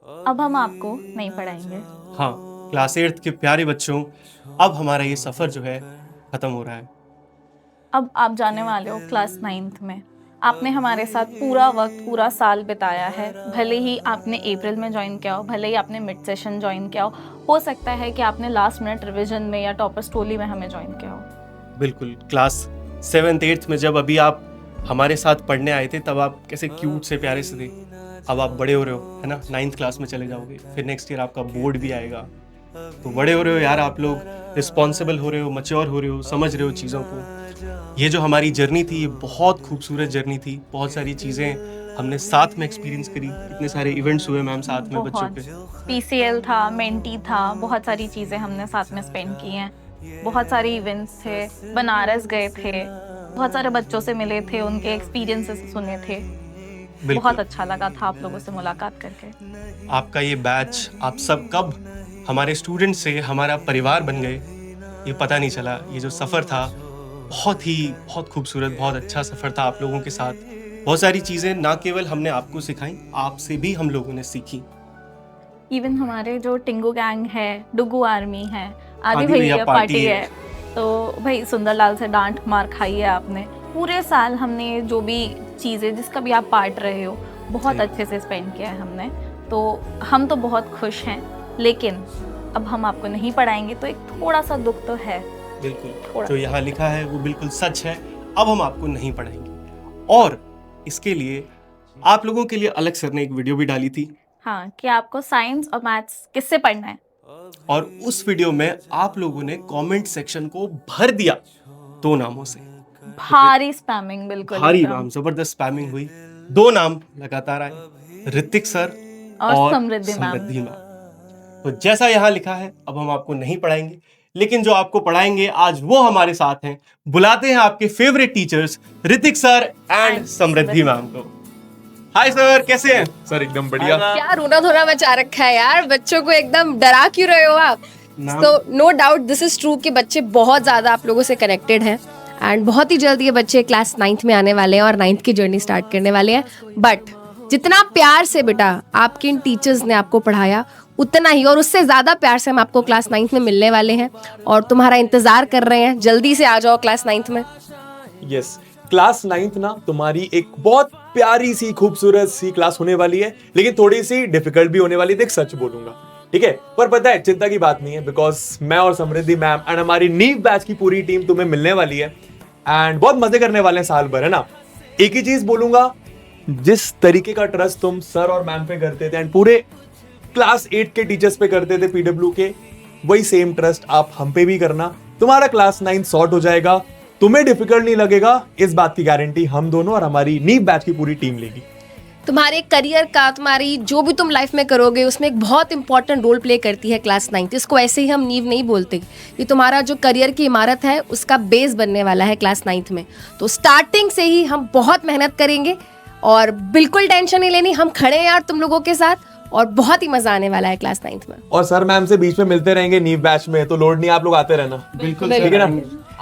अब हम आपको नहीं पढ़ाएंगे। हाँ, क्लास 8 के प्यारे बच्चों, अब हमारा ये सफ़र जो है ख़त्म हो रहा है। अब आप जाने वाले हो क्लास 9th में। आपने हमारे साथ पूरा वक्त, पूरा साल बिताया है। भले ही आपने अप्रैल में ज्वाइन किया हो, भले ही आपने मिड सेशन ज्वाइन किया हो सकता है कि आपने लास्ट मिनट रिवीजन में या टॉपर्स टोली में हमें ज्वाइन किया हो। बिल्कुल, क्लास 7th 8th में जब अभी आप हमारे साथ पढ़ने आए थे, तब आप कैसे क्यूट से प्यारे से थे। अब आप बड़े हो रहे हो, है ना, 9th क्लास में चले जाओगे, फिर नेक्स्ट ईयर आपका बोर्ड भी आएगा। तो बड़े हो रहे हो यार, आप लोग रिस्पॉन्सिबल हो रहे हो, मैच्योर हो रहे हो, समझ रहे हो चीज़ों को। ये जो हमारी जर्नी थी, ये बहुत खूबसूरत जर्नी थी। बहुत सारी चीज़ें हमने साथ में एक्सपीरियंस करी, इतने सारे इवेंट्स हुए मैम साथ में बच्चों बहुत के। पीसीएल था, मेंटी था, बहुत सारी चीज़ें हमने साथ में स्पेंड की हैं। बहुत सारे इवेंट्स थे, बनारस गए थे, बहुत सारे बच्चों से मिले थे, उनके एक्सपीरियंसेस सुने थे। बिल्कुल। बहुत अच्छा लगा था आप लोगों से मुलाकात करके। आपका ये बैच, आप सब कब हमारे स्टूडेंट से हमारा परिवार बन गए, ये पता नहीं चला। ये जो सफ़र था, बहुत खूबसूरत, बहुत अच्छा सफ़र था आप लोगों के साथ। बहुत सारी चीज़ें ना केवल हमने आपको सिखाई, आपसे भी हम लोगों ने सीखी। इवन हमारे जो टिंगू गैंग है, डुगू आर्मी है, आदि आदि भैया भैया पार्टी पार्टी है। है, तो भाई सुंदरलाल से डांट मार खाई है आपने। पूरे साल हमने जो भी चीज़ें, जिसका भी आप पार्ट रहे हो, बहुत सही। अच्छे से स्पेंड किया है हमने। तो हम तो बहुत खुश हैं, लेकिन अब हम आपको नहीं पढ़ाएंगे तो एक थोड़ा सा दुख तो है। बिल्कुल, थोड़ा जो यहाँ लिखा है वो बिल्कुल सच है। अब हम आपको नहीं पढ़ाएंगे, और इसके लिए आप लोगों के लिए अलग सर ने एक वीडियो भी डाली थी, हाँ, कि आपको साइंस और मैथ्स किससे पढ़ना है। और उस वीडियो में आप लोगों ने कमेंट सेक्शन को भर दिया 2 नामों से। भारी स्पैमिंग, बिल्कुल भारी एकदम। नाम, जबरदस्त स्पैमिंग हुई। 2 नाम लगातार आए, ऋतिक सर और और समृद्धि मैम। समृद्धि मैम। तो जैसा यहाँ लिखा है, अब हम आपको नहीं पढ़ाएंगे, लेकिन जो आपको पढ़ाएंगे आज वो हमारे साथ हैं। बुलाते हैं आपके favourite teachers Hrithik sir and Samriddhi ma'am को। हाय सर, कैसे हैं? सर एकदम बढ़िया। क्या रोना धोना मचा रखा है यार, बच्चों को एकदम डरा क्यों रहे हो आप? तो no doubt this is true कि बच्चे बहुत ज्यादा आप लोगों से कनेक्टेड हैं, एंड बहुत ही जल्द ये बच्चे क्लास 9th में आने वाले हैं और 9th की जर्नी स्टार्ट करने वाले हैं। बट जितना प्यार से बेटा आपके इन टीचर्स ने आपको पढ़ाया, उतना ही और उससे ज्यादा प्यार से हम आपको क्लास 9th में मिलने वाले हैं और तुम्हारा इंतजार कर रहे हैं। जल्दी से आ जाओ क्लास 9th में। यस, क्लास 9th ना तुम्हारी एक बहुत प्यारी सी खूबसूरत सी क्लास होने वाली है, लेकिन थोड़ी सी डिफिकल्ट भी होने वाली है, देख सच बोलूंगा, ठीक है। पर पता है चिंता की बात नहीं है, बिकॉज मैं और समृद्धि मैम एंड हमारी नीव बैच की पूरी टीम तुम्हें मिलने वाली है एंड बहुत मजे करने वाले हैं साल भर, है ना। एक ही चीज बोलूंगा, जिस तरीके का ट्रस्ट तुम सर और मैम पे करते थे एंड पूरे क्लास 8 के टीचर्स पे करते थे पीडब्ल्यू के, वही सेम ट्रस्ट आप हम पे भी करना। तुम्हारा क्लास 9 सॉर्ट हो जाएगा, तुम्हें डिफिकल्ट नहीं लगेगा, इस बात की गारंटी हम दोनों और हमारी नीव बैच की पूरी टीम लेगी। तुम्हारे करियर का, तुम्हारी जो भी तुम लाइफ में करोगे, उसमें एक बहुत इंपॉर्टेंट रोल प्ले करती है क्लास 9th। इसको ऐसे ही हम नींव नहीं बोलते, ये तुम्हारा जो करियर की इमारत है उसका बेस बनने वाला है क्लास 9th में। तो स्टार्टिंग से ही हम बहुत मेहनत करेंगे और बिल्कुल टेंशन नहीं लेनी, हम खड़े हैं यार तुम लोगों के साथ और बहुत ही मजा आने वाला है क्लास 9th में। और सर मैम से बीच में मिलते रहेंगे नीव बैच में, तो लोड नहीं, आप लोग आते रहना, बिल्कुल ठीक है ना,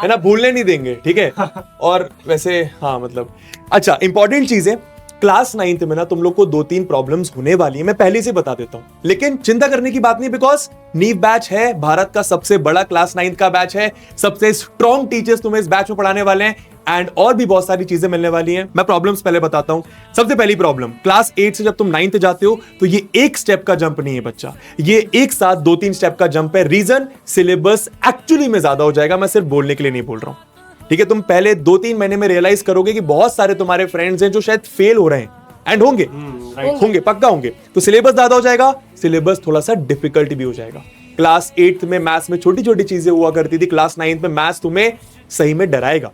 है ना, भूलने नहीं देंगे, ठीक है। और वैसे हाँ मतलब अच्छा, इंपॉर्टेंट चीज है, क्लास 9th में ना तुम लोग को 2-3 प्रॉब्लम्स होने वाली है, मैं पहले से बता देता हूँ, लेकिन चिंता करने की बात नहीं, बिकॉज नीव बैच है भारत का सबसे बड़ा क्लास 9th का बैच है, सबसे स्ट्रॉन्ग टीचर्स तुम्हें इस बैच में पढ़ाने वाले हैं एंड और भी बहुत सारी चीजें मिलने वाली हैं। मैं प्रॉब्लम्स पहले बताता हूं। सबसे पहली प्रॉब्लम, क्लास 8 से जब तुम 9th जाते हो तो ये एक स्टेप का जंप नहीं है बच्चा, ये एक साथ 2-3 स्टेप का जंप है। रीजन, सिलेबस एक्चुअली में ज्यादा हो जाएगा, मैं सिर्फ बोलने के लिए नहीं बोल रहा हूं, ठीक है। तुम पहले 2-3 महीने में रियलाइज करोगे कि बहुत सारे तुम्हारे फ्रेंड्स हैं जो शायद फेल हो रहे हैं एंड होंगे पक्का होंगे, तो सिलेबस ज्यादा हो जाएगा, सिलेबस थोड़ा सा डिफिकल्ट भी हो जाएगा। क्लास 8 में मैथ्स में छोटी छोटी चीजें हुआ करती थी, क्लास 9 में मैथ्स तुम्हें सही में डराएगा।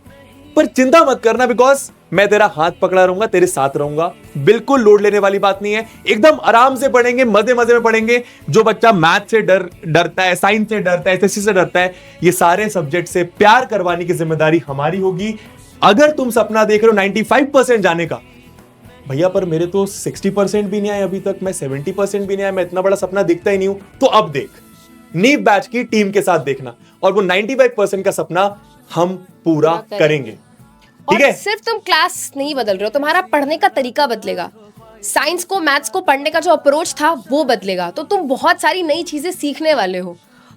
पर चिंता मत करना, बिकॉज मैं तेरा हाथ पकड़ा रहूंगा, तेरे साथ रहूंगा, बिल्कुल लोड लेने वाली बात नहीं है, एकदम आराम से पढ़ेंगे, मजे मजे में पढ़ेंगे। जो बच्चा मैथ से डरता है, साइंस से डरता है, एसएससी से डरता है, ये सारे सब्जेक्ट से प्यार करवाने की जिम्मेदारी हमारी होगी। अगर तुम सपना देख रहे हो 95% जाने का, भैया पर मेरे तो 60% भी नहीं आए अभी तक, मैं 70% भी नहीं आया, मैं इतना बड़ा सपना दिखता ही नहीं हूं, तो अब देख, नीव बैच की टीम के साथ देखना, और वो 95% का सपना हम पूरा करेंगे, ठीक और है। सिर्फ तुम क्लास नहीं बदल रहे हो, तुम्हारा पढ़ने का तरीका बदलेगा। साइंस को मैथ्स को पढ़ने का जो अप्रोच था वो बदलेगा, तो तुम बहुत सारी नई चीजें सीखने वाले हो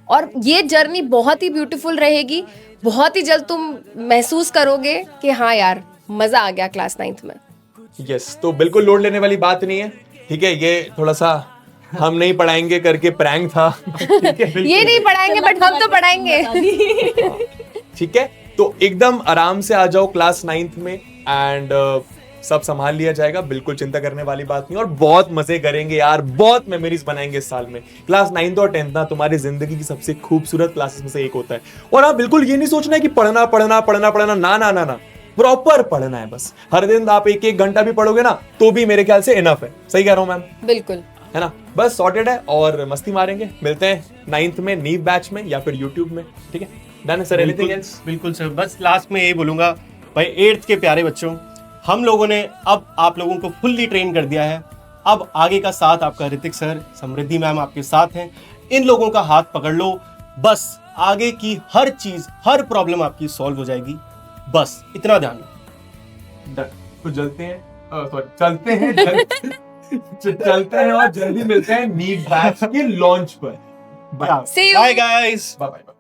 और ये जर्नी बहुत ही ब्यूटीफुल रहेगी। बहुत ही जल्द तुम महसूस करोगे कि हाँ यार मजा आ गया क्लास 9th में। यस, तो बिल्कुल लोड लेने वाली बात नहीं है, ठीक है। ये थोड़ा सा हम नहीं पढ़ाएंगे करके प्रैंक था, ठीक है। ये नहीं पढ़ाएंगे बट हम तो पढ़ाएंगे। ठीक है, तो एकदम आराम से आ जाओ क्लास 9th में एंड सब संभाल लिया जाएगा, बिल्कुल चिंता करने वाली बात नहीं। और बहुत मजे करेंगे यार, बहुत मेमोरीज बनाएंगे इस साल में। क्लास 9th और 10th ना तुम्हारी जिंदगी की सबसे खूबसूरत क्लासेस में से एक होता है। और आप बिल्कुल ये नहीं सोचना है कि पढ़ना पढ़ना पढ़ना पढ़ना, ना ना ना ना, प्रॉपर पढ़ना है बस। हर दिन आप एक एक घंटा भी पढ़ोगे ना तो भी मेरे ख्याल से इनफ है। सही कह रहा हूँ मैम? बिल्कुल, है ना? बस सॉर्टेड है और मस्ती मारेंगे। मिलते हैं 9th में नीव बैच में या फिर यूट्यूब में, ठीक है? Done sir, anything else? बिल्कुल सर, बस लास्ट में यही बोलूंगा भाई 8th के प्यारे बच्चों, हम लोगों ने अब आप लोगों को फुल्ली ट्रेन कर दिया है। अब आगे का साथ आपका ऋतिक सर, समृद्धि मैम आपके साथ हैं। इन लोगों का हाथ पकड़ लो, बस आगे की हर चीज, हर प्रॉब्लम आपकी सॉल्व हो जाएगी। बस इतना ध्यान रखो। डन। तो चलते हैं, चलते हैं और जल्दी मिलते हैं नीव बैच के लॉन्च पर। See you. Bye guys. Bye bye.